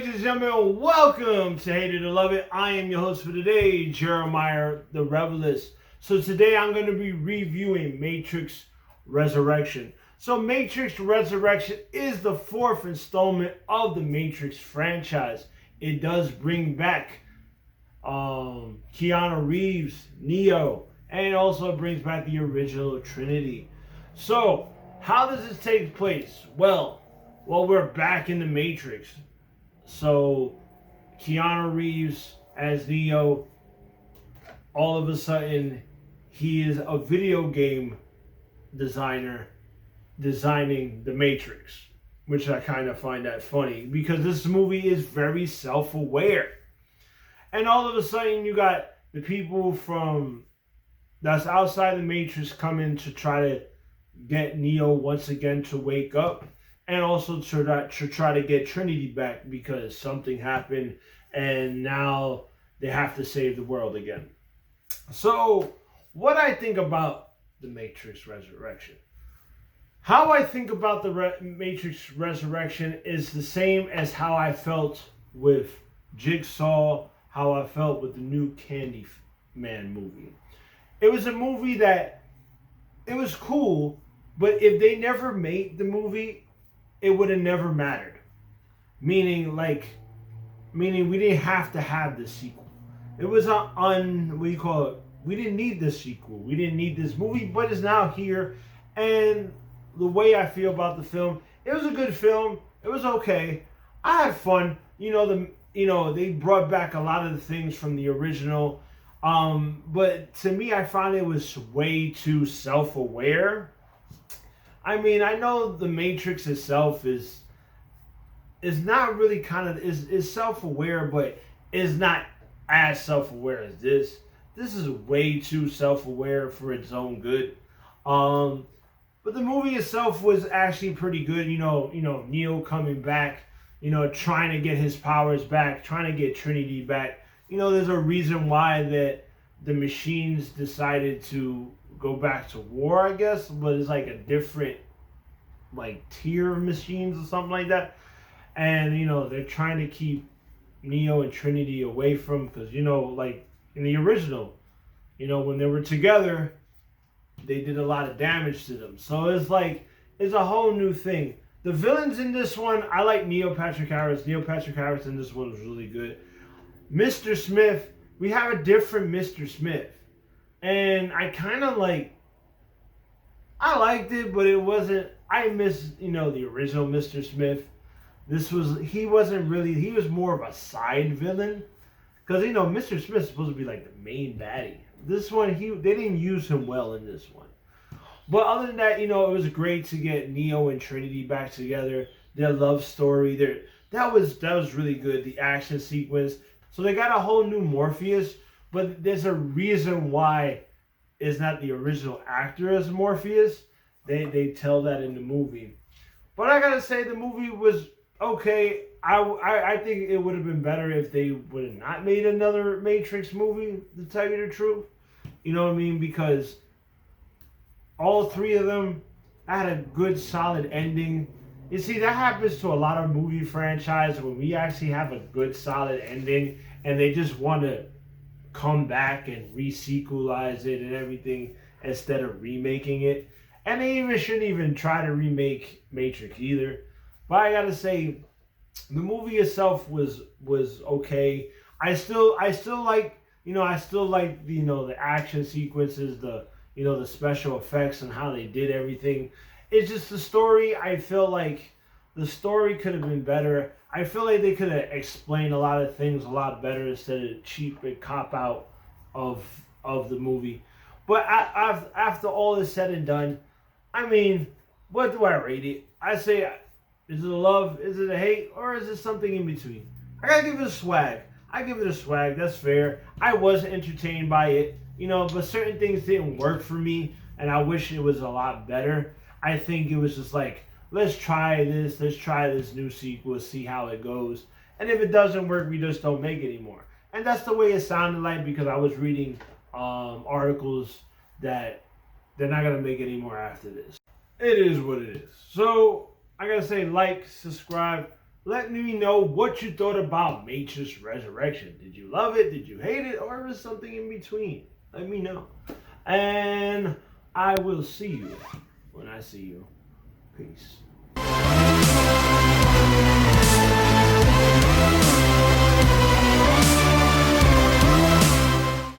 ladies and gentlemen, welcome to Hate It or Love It. I am your host for today, Jeremiah the Revelist. So today I'm going to be reviewing Matrix Resurrection. So Matrix Resurrection is the fourth installment of the Matrix franchise. It does bring back Keanu Reeves, Neo, and it also brings back the original Trinity. So how does this take place? Well, we're back in the Matrix. So Keanu Reeves as Neo, all of a sudden he is a video game designer designing the Matrix, which I kind of find that funny because this movie is very self-aware. And all of a sudden you got the people from that's outside the Matrix coming to try to get Neo once again to wake up. And also to try to get Trinity back because something happened and now they have to save the world again. So, what I think about the Matrix Resurrection. How I think about the Matrix Resurrection is the same as how I felt with Jigsaw, how I felt with the new Candyman movie. It was a movie that, it was cool, but if they never made the movie, it would have never mattered. Meaning we didn't have to have the sequel. It was we didn't need the sequel. We didn't need this movie, but it's now here. And the way I feel about the film, it was a good film. It was okay. I had fun. They brought back a lot of the things from the original. But to me, I found it was way too self-aware. I mean, I know the Matrix itself is not really is self-aware, but is not as self-aware as this. This is way too self-aware for its own good. But the movie itself was actually pretty good. Neo coming back, trying to get his powers back, trying to get Trinity back. There's a reason why that the machines decided to go back to war, I guess, but it's like a different tier of machines or something like that. And they're trying to keep Neo and Trinity away from, because in the original, when they were together, they did a lot of damage to them. So it's a whole new thing. The villains in this one, I like Neil Patrick Harris. Neil Patrick Harris in this one was really good. Mr. Smith, we have a different Mr. Smith. And I liked it, but it wasn't. I miss, the original Mr. Smith. He was more of a side villain. Because, Mr. Smith's supposed to be like the main baddie. This one, they didn't use him well in this one. But other than that, it was great to get Neo and Trinity back together. Their love story, that was really good. The action sequence. So they got a whole new Morpheus, but there's a reason why it's not the original actor as Morpheus. They tell that in the movie. But I gotta say, the movie was okay. I think it would have been better if they would have not made another Matrix movie, to tell you the truth. You know what I mean? Because all three of them had a good, solid ending. You see, that happens to a lot of movie franchises when we actually have a good, solid ending and they just want to come back and re-sequelize it and everything instead of remaking it. And they shouldn't even try to remake Matrix either. But I gotta say, the movie itself was okay. I still like the action sequences, the special effects and how they did everything. It's just the story. I feel like the story could have been better. I feel like they could have explained a lot of things a lot better instead of the cheap and cop out of the movie. But after all is said and done, I mean, what do I rate it? I say, is it a love, is it a hate, or is it something in between? I gotta give it a swag. I give it a swag, that's fair. I was entertained by it, but certain things didn't work for me, and I wish it was a lot better. I think it was just let's try this new sequel, see how it goes. And if it doesn't work, we just don't make it anymore. And that's the way it sounded like, because I was reading articles that they're not going to make it anymore after this. It is what it is. So, I got to say, like, subscribe, let me know what you thought about Matrix Resurrection. Did you love it? Did you hate it? Or was something in between? Let me know. And I will see you when I see you. Peace.